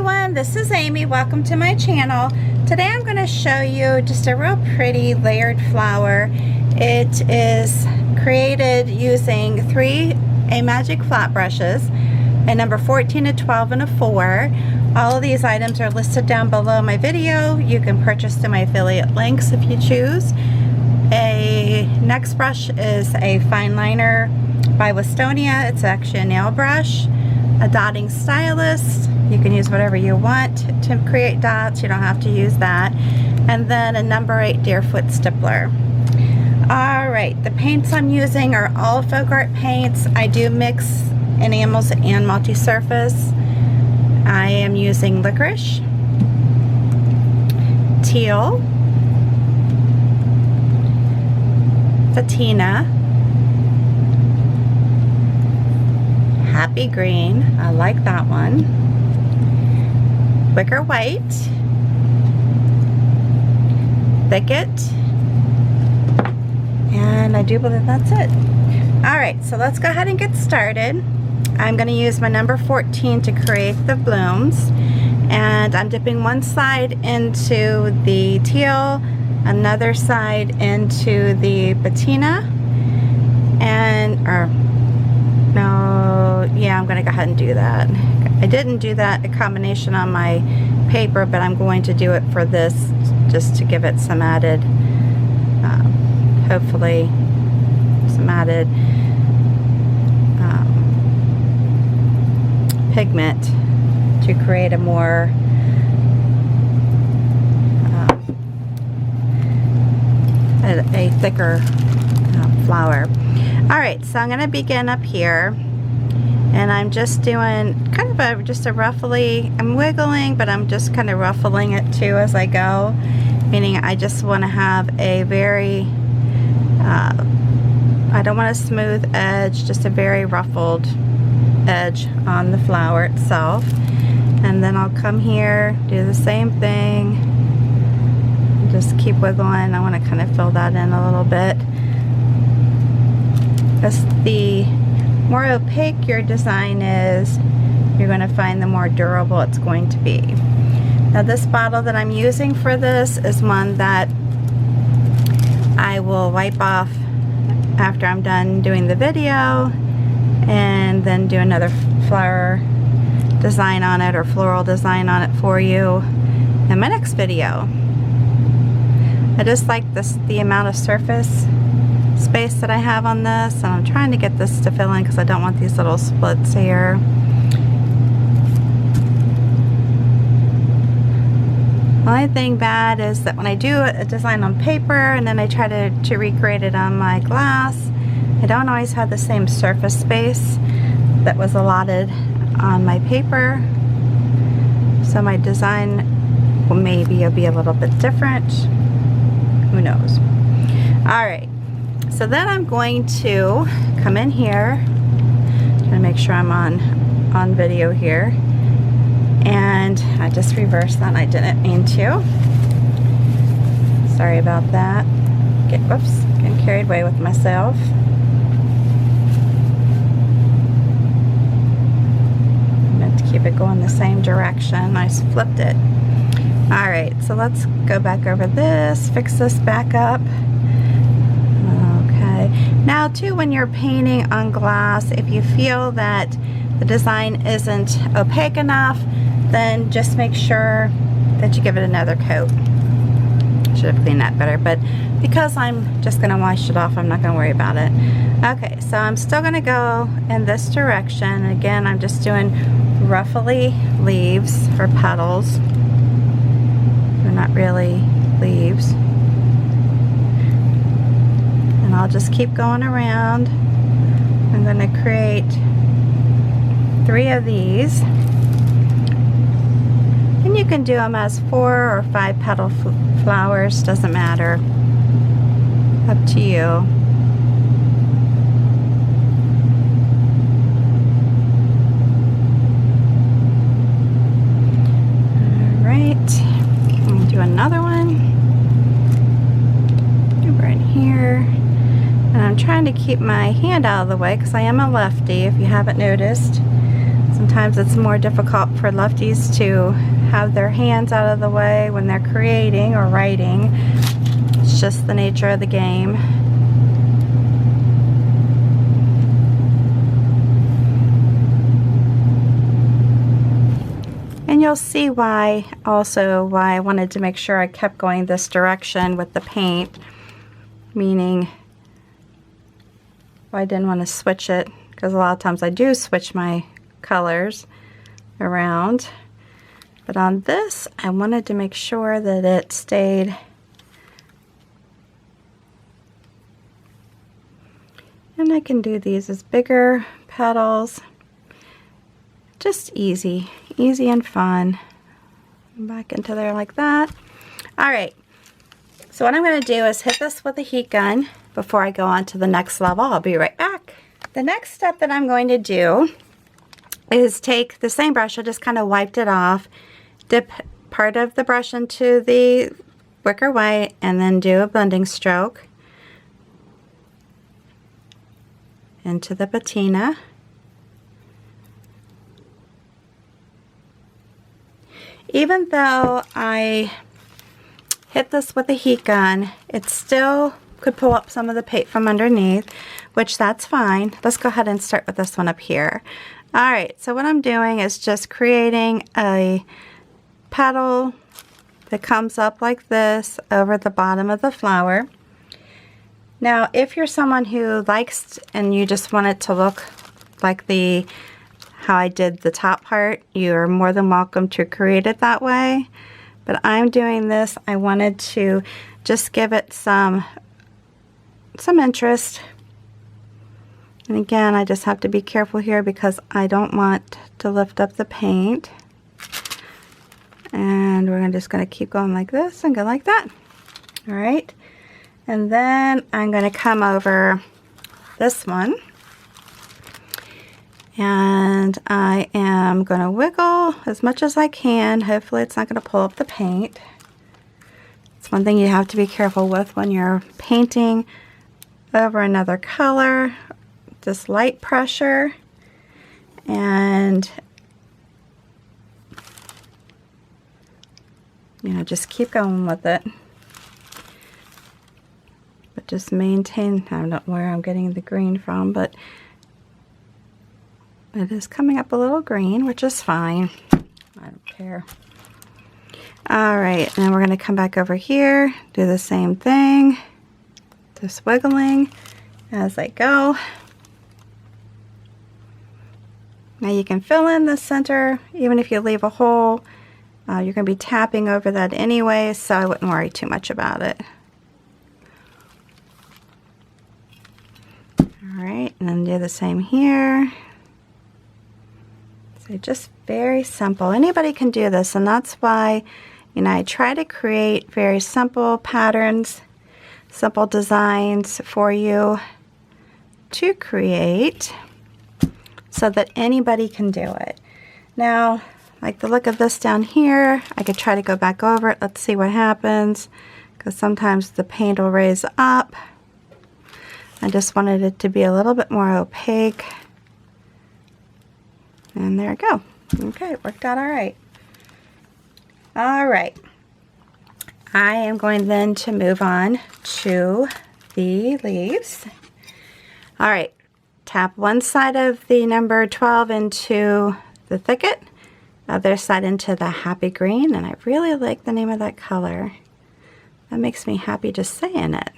everyone, this is Amy. Welcome to my channel. Today I'm going to show you just a real pretty layered flower. It is created using 3 AMAGIC flat brushes, a number 14, a 12, and a 4. All of these items are listed down below my video. You can purchase through my affiliate links if you choose. A next brush is a fine liner by Westonia. It's actually a nail brush. A dotting stylus. You can use whatever you want to create dots. You don't have to use that. And then a number 8 Deerfoot stippler. Alright, the paints I'm using are all FolkArt paints. I do mix enamels and multi-surface. I am using licorice, teal, patina, happy green, I like that one, wicker white, thicket, and I do believe that's it. Alright, so let's go ahead and get started. I'm going to use my number 14 to create the blooms, and I'm dipping one side into the teal, another side into the patina, and I'm going to go ahead and do that. I didn't do that a combination on my paper, but I'm going to do it for this just to give it some added, hopefully some added pigment to create a more a thicker flower. Alright, so I'm going to begin up here, and I'm just doing kind of just a roughly, I'm wiggling, but I'm just kind of ruffling it too as I go, meaning I just want to have a very I don't want a smooth edge, just a very ruffled edge on the flower itself. And then I'll come here, do the same thing, just keep wiggling. I want to kind of fill that in a little bit. As the more opaque your design is, you're going to find the more durable it's going to be. Now this bottle that I'm using for this is one that I will wipe off after I'm done doing the video, and then do another flower design on it or floral design on it for you in my next video. I just like the amount of surface space that I have on this, and I'm trying to get this to fill in because I don't want these little splits here. The only thing bad is that when I do a design on paper and then I try to recreate it on my glass, I don't always have the same surface space that was allotted on my paper. So my design will maybe be a little bit different. Who knows? Alright, so then I'm going to come in here, trying to make sure I'm on video here. And I just reversed that. I didn't mean to. Sorry about that. Whoops, getting carried away with myself. I meant to keep it going the same direction. I just flipped it. Alright, so let's go back over this, fix this back up. Okay. Now too, when you're painting on glass, if you feel that the design isn't opaque enough, then just make sure that you give it another coat. Should have cleaned that better, but because I'm just going to wash it off, I'm not going to worry about it. Okay, so I'm still going to go in this direction. Again, I'm just doing ruffly leaves or petals. They're not really leaves. And I'll just keep going around. I'm going to create 3 of these. And you can do them as 4 or 5 petal flowers, doesn't matter. Up to you. Alright, I'm going to do another one. Over in here. And I'm trying to keep my hand out of the way because I am a lefty, if you haven't noticed. Sometimes it's more difficult for lefties to have their hands out of the way when they're creating or writing. It's just the nature of the game. And you'll see why I wanted to make sure I kept going this direction with the paint, meaning I didn't want to switch it, because a lot of times I do switch my colors around. But on this, I wanted to make sure that it stayed. And I can do these as bigger petals. Just easy and fun. Back into there like that. Alright, so what I'm going to do is hit this with a heat gun before I go on to the next level. I'll be right back. The next step that I'm going to do is take the same brush. I just kind of wiped it off, dip part of the brush into the wicker white, and then do a blending stroke into the patina. Even though I hit this with a heat gun, it still could pull up some of the paint from underneath, which that's fine. Let's go ahead and start with this one up here. Alright, so what I'm doing is just creating a petal that comes up like this over the bottom of the flower. Now, if you're someone who likes and you just want it to look like how I did the top part, you're more than welcome to create it that way. But I'm doing this, I wanted to just give it some interest. And again, I just have to be careful here because I don't want to lift up the paint. And we're just going to keep going like this and go like that. Alright. And then I'm going to come over this one. And I am going to wiggle as much as I can. Hopefully it's not going to pull up the paint. It's one thing you have to be careful with when you're painting over another color. Just light pressure, and just keep going with it. But just maintain, I don't know where I'm getting the green from, but it is coming up a little green, which is fine. I don't care. Alright, and then we're going to come back over here, do the same thing, just wiggling as I go. Now you can fill in the center, even if you leave a hole. You're going to be tapping over that anyway, so I wouldn't worry too much about it. Alright, and then do the same here. So just very simple. Anybody can do this, and that's why I try to create very simple patterns, simple designs for you to create, so that anybody can do it. Now, like the look of this down here, I could try to go back over it. Let's see what happens, because sometimes the paint will raise up. I just wanted it to be a little bit more opaque. And there we go. Okay, it worked out all right. All right. I am going then to move on to the leaves. All right. Tap one side of the number 12 into the thicket, other side into the happy green, and I really like the name of that color. That makes me happy just saying it.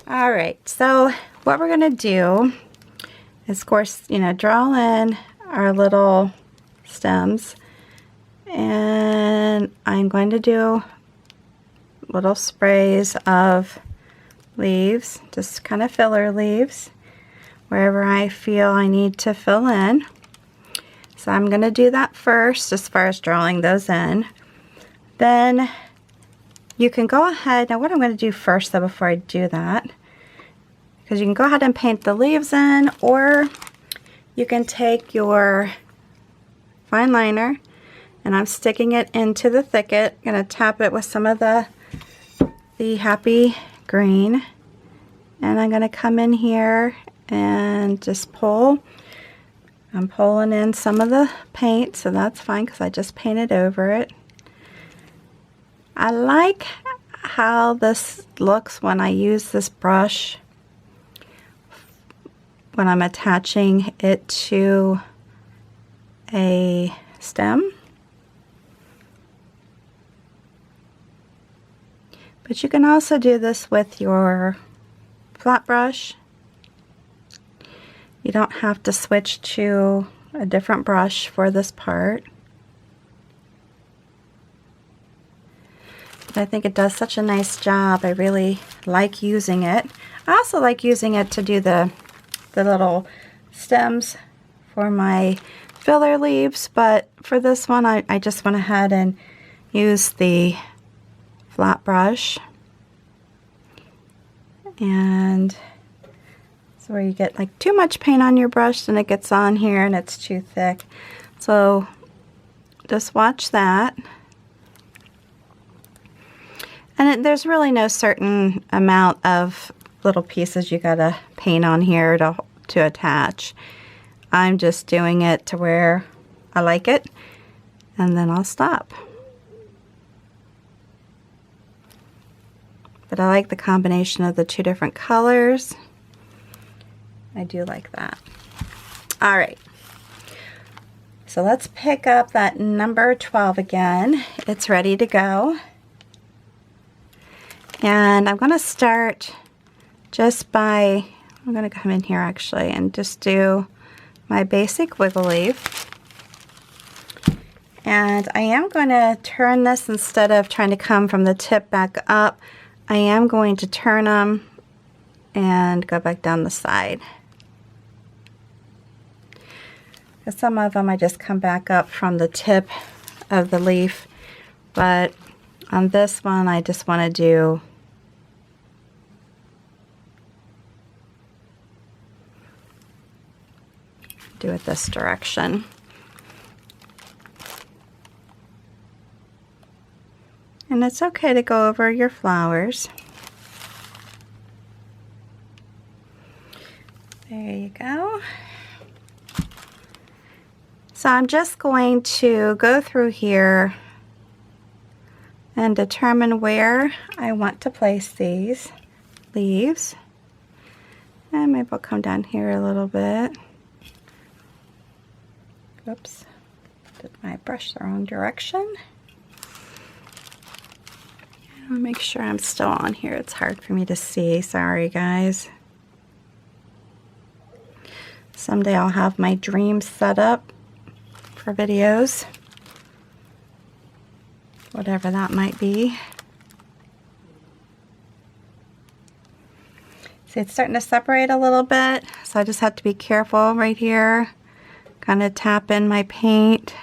Alright, so what we're going to do is, of course, draw in our little stems, and I'm going to do little sprays of leaves, just kind of filler leaves wherever I feel I need to fill in. So I'm going to do that first as far as drawing those in. Then you can go ahead, now what I'm going to do first though before I do that, because you can go ahead and paint the leaves in, or you can take your fine liner, and I'm sticking it into the thicket. I'm going to tap it with some of the happy green, and I'm going to come in here and just pull I'm pulling in some of the paint, so that's fine because I just painted over it. I like how this looks when I use this brush when I'm attaching it to a stem. But you can also do this with your flat brush. You don't have to switch to a different brush for this part. But I think it does such a nice job. I really like using it. I also like using it to do the little stems for my filler leaves, but for this one I just went ahead and used the flat brush. And so where you get like too much paint on your brush, then it gets on here and it's too thick. So just watch that. And there's really no certain amount of little pieces you gotta paint on here to attach. I'm just doing it to where I like it, and then I'll stop. But I like the combination of the two different colors. I do like that. All right, so let's pick up that number 12 again. It's ready to go. And I'm going to start just by, I'm going to come in here actually and just do my basic wiggle leaf. And I am going to turn this, instead of trying to come from the tip back up, I am going to turn them and go back down the side. Because some of them I just come back up from the tip of the leaf, but on this one I just want to do it this direction. And it's okay to go over your flowers. There you go. So I'm just going to go through here and determine where I want to place these leaves. And maybe I'll come down here a little bit. Oops, did my brush the wrong direction. I'll make sure I'm still on here. It's hard for me to see. Sorry, guys. Someday I'll have my dreams set up for videos. Whatever that might be. See, it's starting to separate a little bit, so I just have to be careful right here. Kind of tap in my paint.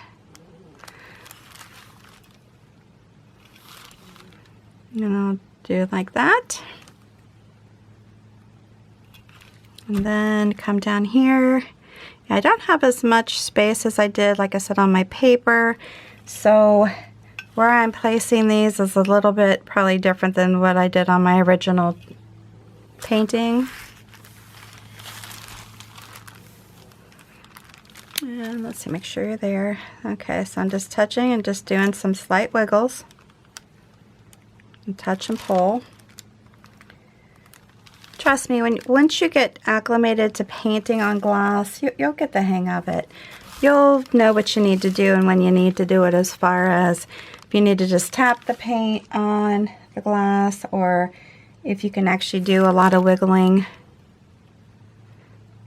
And I'll do it like that. And then come down here. I don't have as much space as I did, like I said, on my paper. So where I'm placing these is a little bit probably different than what I did on my original painting. And let's see, make sure you're there. Okay, so I'm just touching and just doing some slight wiggles. And touch and pull. Trust me, once you get acclimated to painting on glass, you'll get the hang of it. You'll know what you need to do and when you need to do it, as far as if you need to just tap the paint on the glass, or if you can actually do a lot of wiggling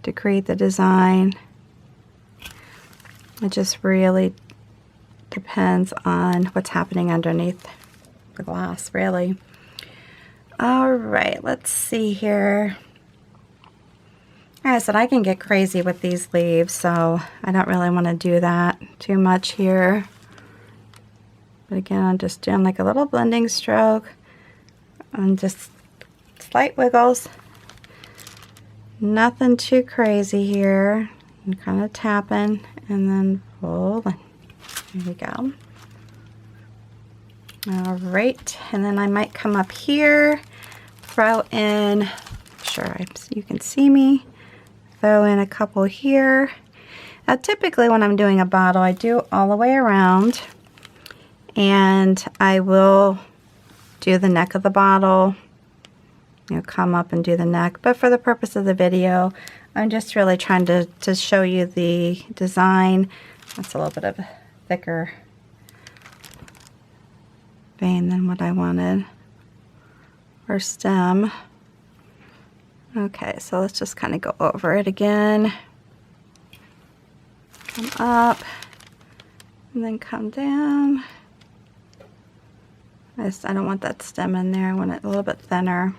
to create the design. It just really depends on what's happening underneath the glass, really. All right, let's see here. Like I said, I can get crazy with these leaves, so I don't really want to do that too much here. But again, I'm just doing like a little blending stroke and just slight wiggles. Nothing too crazy here. I'm kind of tapping and then rolling. There we go. All right, and then I might come up here, throw in, sure you can see me, throw in a couple here. Now typically when I'm doing a bottle, I do all the way around, and I will do the neck of the bottle, you know, come up and do the neck. But for the purpose of the video, I'm just really trying to show you the design. That's a little bit of a thicker vein than what I wanted, or stem. Okay, so let's just kind of go over it again. Come up, and then come down. I don't want that stem in there. I want it a little bit thinner.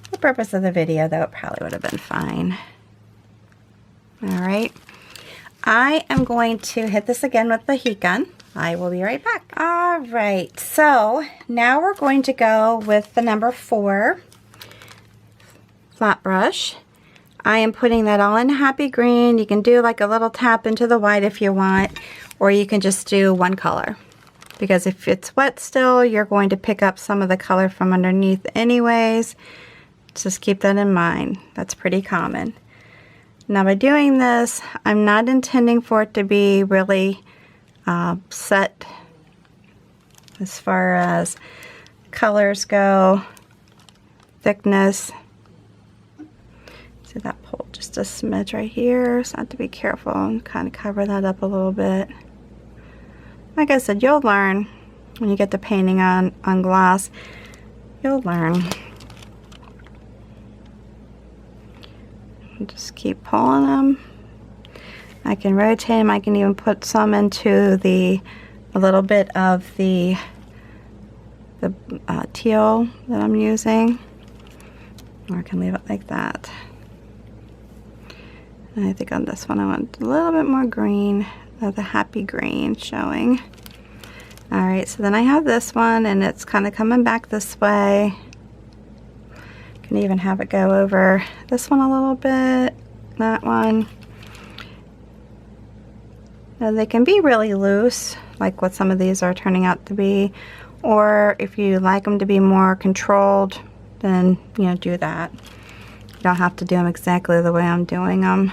For the purpose of the video, though, it probably would have been fine. Alright. I am going to hit this again with the heat gun. I will be right back. Alright, so now we're going to go with the number 4 flat brush. I am putting that all in Happy Green. You can do like a little tap into the white if you want, or you can just do one color. Because if it's wet still, you're going to pick up some of the color from underneath anyways. Just keep that in mind. That's pretty common. Now by doing this, I'm not intending for it to be really set as far as colors go, thickness. See that pull just a smidge right here, so I have to be careful and kind of cover that up a little bit. Like I said, you'll learn when you get to painting on glass. You'll learn. Just keep pulling them. I can rotate them. I can even put some into a little bit of the teal that I'm using, or I can leave it like that. And I think on this one I want a little bit more green, of the Happy Green showing. Alright, so then I have this one, and it's kind of coming back this way. Can even have it go over this one a little bit, that one. Now they can be really loose, like what some of these are turning out to be, or if you like them to be more controlled, then, you know, do that. You don't have to do them exactly the way I'm doing them.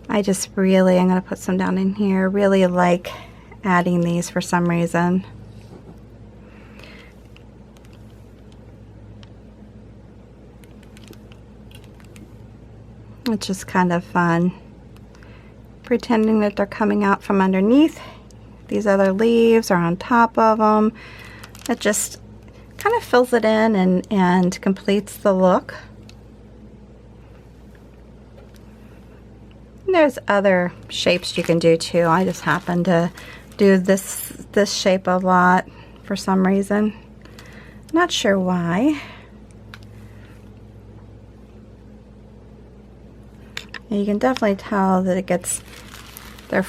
I just really, I'm going to put some down in here, really like adding these for some reason. It's just kind of fun. Pretending that they're coming out from underneath. These other leaves are on top of them. It just kind of fills it in and completes the look. There's other shapes you can do too. I just happen to do this shape a lot for some reason. Not sure why. And you can definitely tell that they're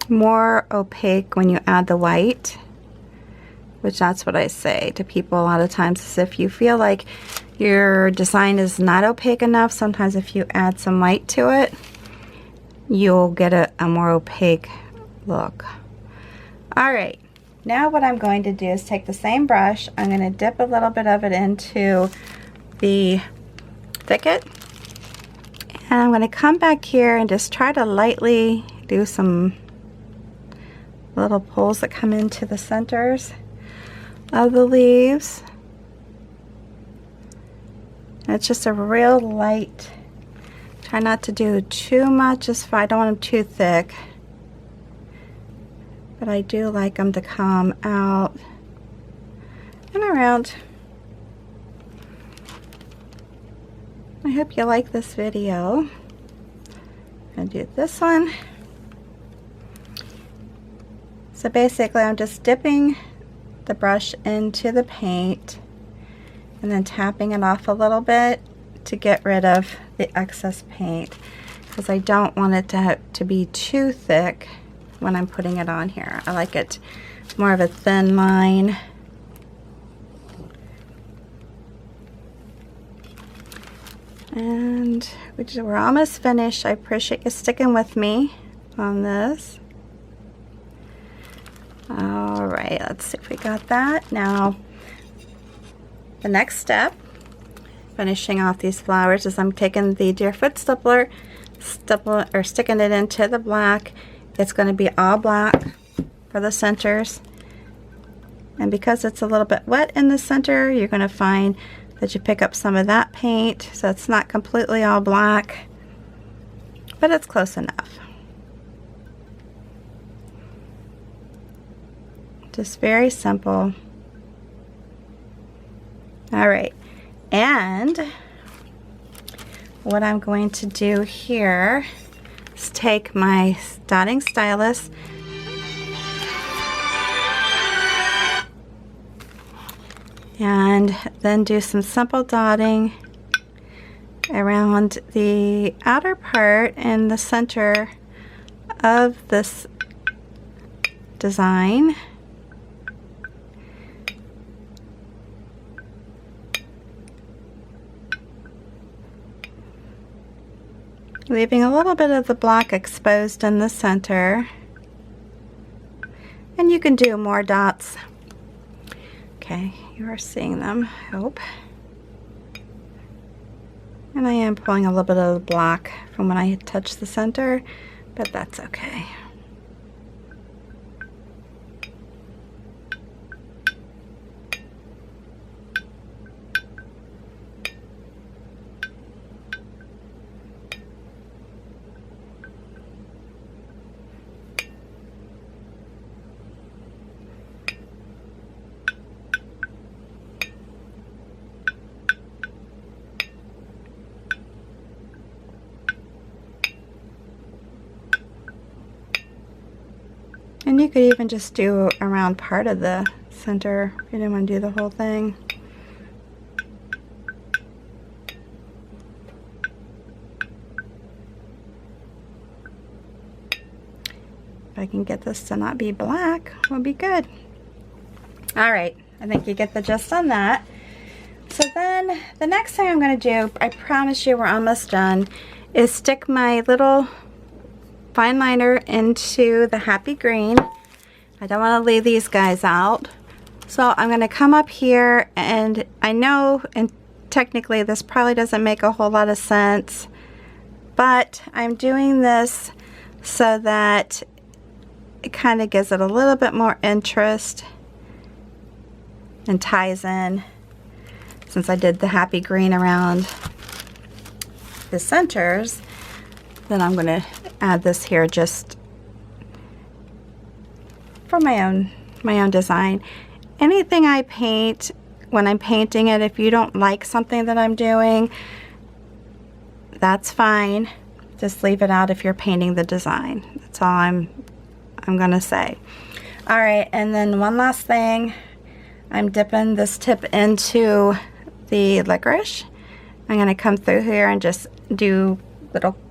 more opaque when you add the white, which that's what I say to people a lot of times, is if you feel like your design is not opaque enough, sometimes if you add some white to it, you'll get a more opaque look. Alright, now what I'm going to do is take the same brush, I'm going to dip a little bit of it into the thicket, and I'm going to come back here and just try to lightly do some little pulls that come into the centers of the leaves. And it's just a real light. Try not to do too much, I don't want them too thick. But I do like them to come out and around. I hope you like this video. I'm going to do this one. So basically I'm just dipping the brush into the paint and then tapping it off a little bit to get rid of the excess paint, because I don't want it to be too thick when I'm putting it on here. I like it more of a thin line. And we're almost finished. I appreciate you sticking with me on this. Alright, let's see if we got that. Now, the next step, finishing off these flowers, is I'm taking the Deerfoot stippler, sticking it into the black. It's going to be all black for the centers. And because it's a little bit wet in the center, you're going to find that you pick up some of that paint, so it's not completely all black, but it's close enough. Just very simple. All right, and what I'm going to do here is take my dotting stylus and then do some simple dotting around the outer part and the center of this design. Leaving a little bit of the black exposed in the center. And you can do more dots. Okay, you are seeing them, I hope. And I am pulling a little bit of the black from when I touched the center, but that's okay. And you could even just do around part of the center if you didn't want to do the whole thing. If I can get this to not be black, will be good. All right, I think you get the gist on that. So then the next thing I'm going to do, I promise you we're almost done, is stick my little fine liner into the happy green. I don't want to leave these guys out. So I'm going to come up here, and I know, and technically this probably doesn't make a whole lot of sense, but I'm doing this so that it kind of gives it a little bit more interest and ties in. Since I did the happy green around the centers, then I'm going to add this here just for my own design. Anything I paint, when I'm painting it, if you don't like something that I'm doing, that's fine. Just leave it out if you're painting the design. That's all I'm gonna say. All right, and then one last thing, I'm dipping this tip into the licorice. I'm gonna come through here and just do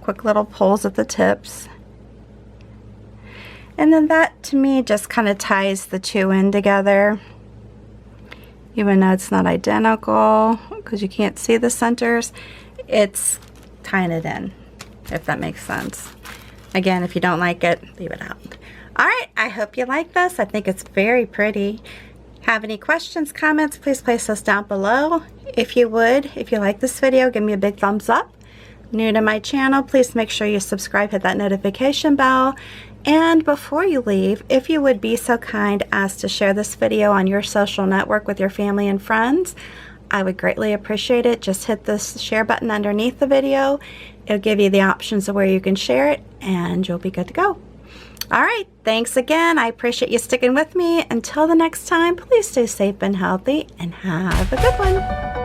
quick little pulls at the tips. And then that, to me, just kind of ties the two in together. Even though it's not identical, because you can't see the centers, it's tying it in, if that makes sense. Again, if you don't like it, leave it out. All right, I hope you like this. I think it's very pretty. Have any questions, comments, please place those down below. If you like this video, give me a big thumbs up. New to my channel, please make sure you subscribe, hit that notification bell. And before you leave, if you would be so kind as to share this video on your social network with your family and friends, I would greatly appreciate it. Just hit this share button underneath the video. It'll give you the options of where you can share it, and you'll be good to go. All right, thanks again. I appreciate you sticking with me. Until the next time, please stay safe and healthy, and have a good one.